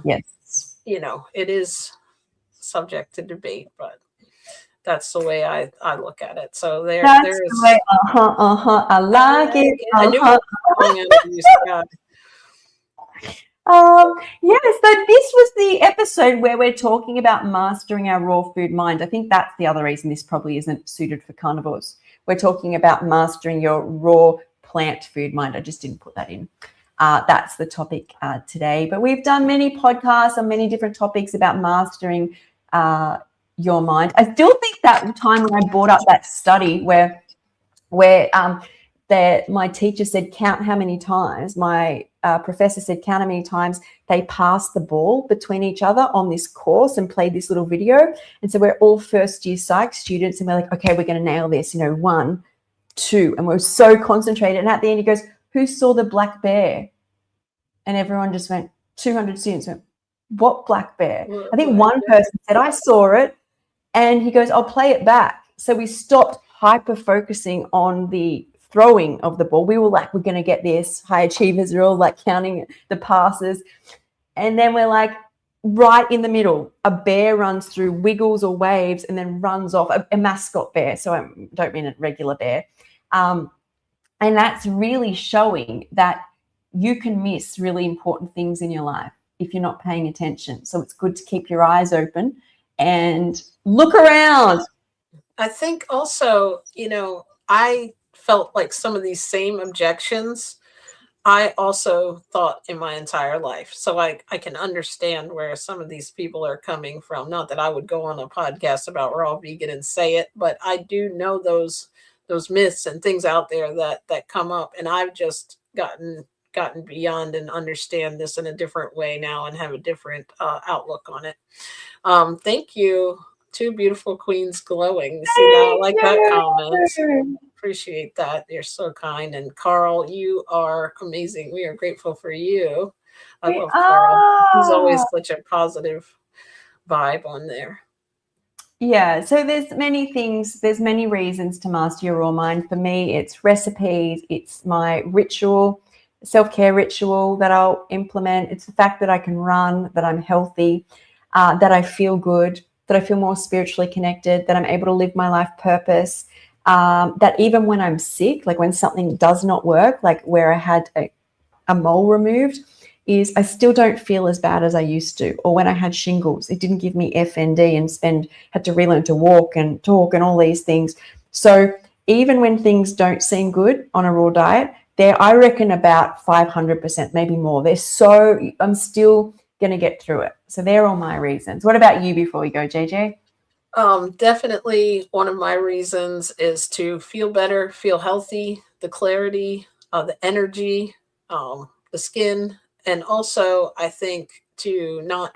Yes. it is subject to debate, but that's the way I look at it. So That's the there's way. I like it. I knew it was going out of you, Scott. Yeah, so this was the episode where we're talking about mastering our raw food mind. I think that's the other reason this probably isn't suited for carnivores. We're talking about mastering your raw plant food mind. I just didn't put that in. That's the topic today. But we've done many podcasts on many different topics about mastering your mind. I still think that time when I brought up that study where my teacher said count how many times, my professor said count how many times they passed the ball between each other on this course and played this little video. And so we're all first year psych students and we're like, okay, we're going to nail this, 1, 2. And we're so concentrated. And at the end he goes, who saw the black bear? And everyone just went, 200 students went, what black bear? I think one person said, I saw it. And he goes, I'll play it back. So we stopped hyper focusing on the throwing of the ball. We were like, we're going to get this. High achievers are all like counting the passes. And then we're like, right in the middle, a bear runs through, wiggles or waves, and then runs off, a mascot bear. So I don't mean a regular bear. And that's really showing that you can miss really important things in your life if you're not paying attention. So it's good to keep your eyes open and look around. I think also, I felt like some of these same objections I also thought in my entire life. So I can understand where some of these people are coming from. Not that I would go on a podcast about raw vegan and say it, but I do know those myths and things out there that come up, and I've just gotten beyond and understand this in a different way now and have a different outlook on it. Thank you. Two beautiful queens glowing. See that? I like that comment. Appreciate that. You're so kind. And Carl, you are amazing. We are grateful for you. I love Carl. He's always such a positive vibe on there. Yeah, so there's many things, there's many reasons to master your raw mind. For me, it's recipes, it's my ritual, self-care ritual that I'll implement. It's the fact that I can run, that I'm healthy, that I feel good, that I feel more spiritually connected, that I'm able to live my life purpose, that even when I'm sick, like when something does not work, like where I had a mole removed, is I still don't feel as bad as I used to. Or when I had shingles, it didn't give me FND and had to relearn to walk and talk and all these things. So even when things don't seem good on a raw diet, they're, I reckon, about 500%, maybe more. I'm still going to get through it. So they're all my reasons. What about you before we go, JJ? Definitely one of my reasons is to feel better, feel healthy, the clarity, the energy, the skin. And also, I think to not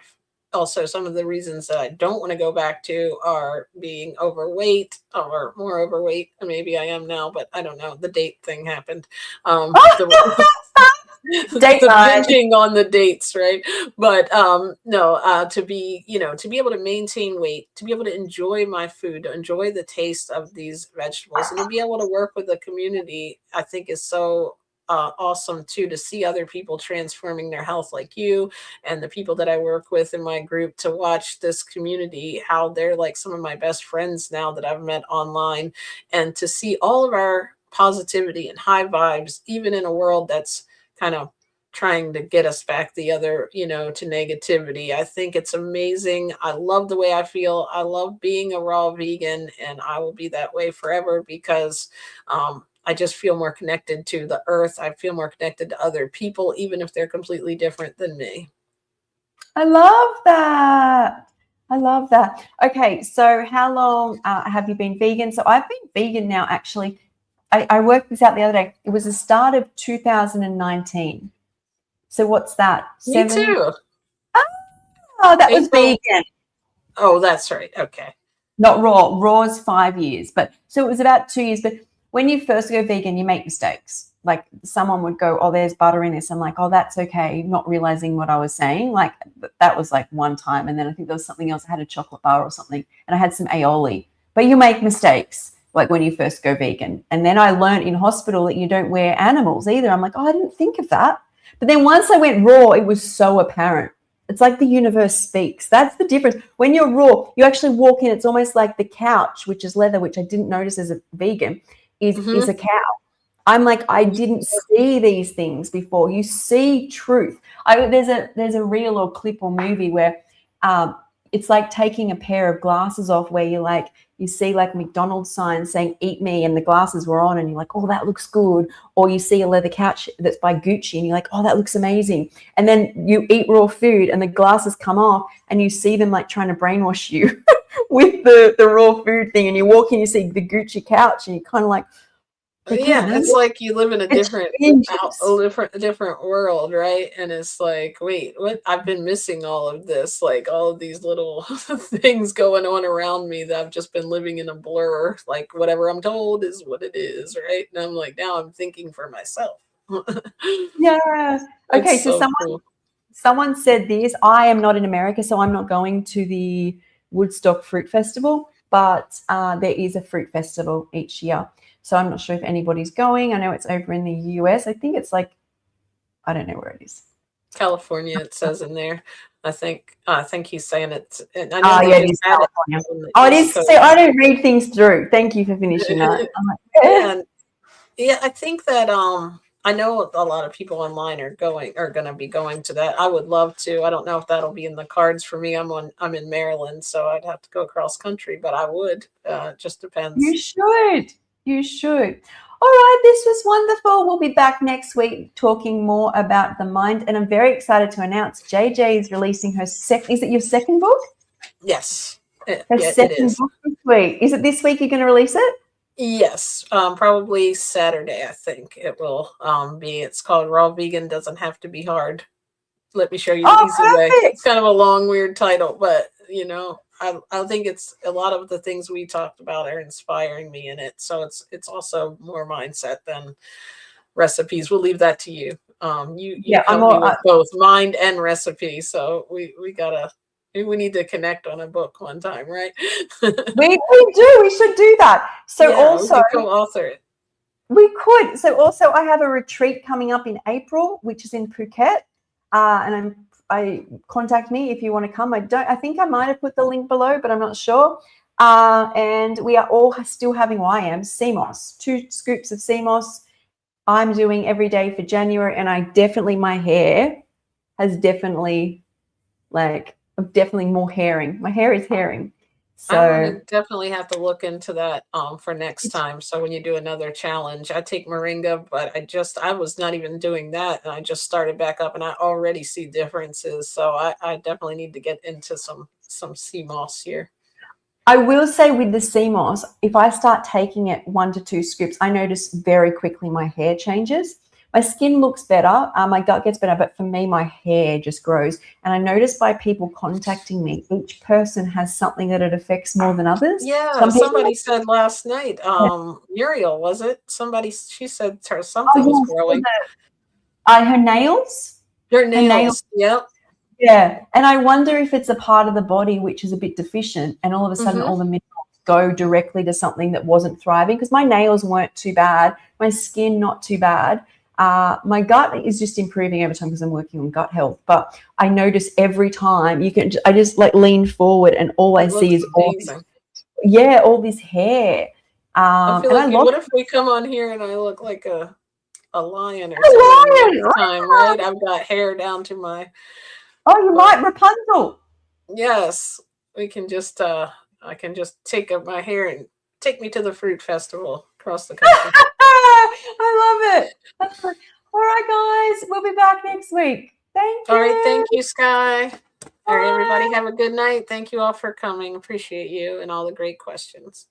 also some of the reasons that I don't want to go back to are being overweight or more overweight. Maybe I am now, but I don't know. The date thing happened. The binging on the dates, right? But no, to be able to maintain weight, to be able to enjoy my food, to enjoy the taste of these vegetables, and to be able to work with the community, I think is so awesome too, to see other people transforming their health like you and the people that I work with in my group, to watch this community, how they're like some of my best friends now that I've met online, and to see all of our positivity and high vibes, even in a world that's kind of trying to get us back the other, to negativity. I think it's amazing. I love the way I feel. I love being a raw vegan, and I will be that way forever because I just feel more connected to the earth. I feel more connected to other people, even if they're completely different than me. I love that. I love that. Okay, so how long have you been vegan? So I've been vegan now, actually. I worked this out the other day. It was the start of 2019. So what's that? Me too. Oh, that was April. vegan. Oh, that's right. Okay. Not raw. Raw's 5 years. But so it was about 2 years. But when you first go vegan, you make mistakes. Like someone would go, oh, there's butter in this. I'm like, oh, that's okay. Not realizing what I was saying. Like that was like one time. And then I think there was something else. I had a chocolate bar or something and I had some aioli. But you make mistakes like when you first go vegan. And then I learned in hospital that you don't wear animals either. I'm like, oh, I didn't think of that. But then once I went raw, it was so apparent. It's like the universe speaks. That's the difference. When you're raw, you actually walk in. It's almost like the couch, which is leather, which I didn't notice as a vegan, is a cow. I'm like, I didn't see these things before. You see truth. There's a reel or clip or movie where it's like taking a pair of glasses off where you see like McDonald's signs saying eat me and the glasses were on and you're like, oh, that looks good. Or you see a leather couch that's by Gucci and you're like, oh, that looks amazing. And then you eat raw food and the glasses come off and you see them like trying to brainwash you with the raw food thing. And you walk in, you see the Gucci couch and you're kind of like, yeah, it's like you live in a different world, right? And it's like, wait, what? I've been missing all of this, like all of these little things going on around me that I've just been living in a blur. Like whatever I'm told is what it is, right? And I'm like, now I'm thinking for myself. yeah. Okay, It's so cool. Someone said this. I am not in America, so I'm not going to the Woodstock Fruit Festival, but there is a fruit festival each year. So I'm not sure if anybody's going. I know it's over in the US. I think it's like, I don't know where it is. California, it says in there. I think he's saying it. I know yeah, it is California. Oh, it is. So I don't read things through. Thank you for finishing that. Yeah, I think that I know a lot of people online are going to be going to that. I would love to. I don't know if that'll be in the cards for me. I'm in Maryland, so I'd have to go across country, but I would. Just depends. You should. You should. All right, this was wonderful. We'll be back next week talking more about the mind. And I'm very excited to announce JJ is releasing her second. Is it your second book? Yes. Her second book this week. Is it this week you're going to release it? Yes. Probably Saturday, I think it will be. It's called Raw Vegan Doesn't Have to Be Hard. Let me show you the easy way. It's kind of a long, weird title, but I think it's a lot of the things we talked about are inspiring me in it. So it's also more mindset than recipes. We'll leave that to you. You help me with both mind and recipe. So we need to connect on a book one time, right? we do. We should do that. So also we could co-author it. We could. So also I have a retreat coming up in April, which is in Phuket. And I contact me if you want to come. I think I might have put the link below, but I'm not sure. And we are all still having CMOS, 2 scoops of CMOS. I'm doing every day for January, and my hair has definitely more hairing. My hair is hairing. So I'm gonna definitely have to look into that for next time. So when you do another challenge, I take moringa, but I was not even doing that, and I just started back up, and I already see differences. So I definitely need to get into some CMOS here. I will say with the CMOS, if I start taking it 1 to 2 scoops, I notice very quickly my hair changes. My skin looks better, my gut gets better, but for me, my hair just grows. And I notice by people contacting me, each person has something that it affects more than others. Yeah, somebody said last night, Muriel, was it? She said something was growing. Her nails? Her nails, yep. Yeah, and I wonder if it's a part of the body which is a bit deficient, and all of a sudden all the minerals go directly to something that wasn't thriving. Because my nails weren't too bad, my skin not too bad. My gut is just improving over time because I'm working on gut health. But I notice every time I just like lean forward and all I see is all this hair. I feel like what if we come on here and I look like a lion or something next time, right? I've got hair down to my. Oh, you might Rapunzel. Yes, we can just. I can just take up my hair and take me to the fruit festival across the country. I love it. All right, guys, we'll be back next week. Thank you. All right. Thank you, Sky. All right, everybody, Bye. have a good night. Thank you all for coming. Appreciate you and all the great questions.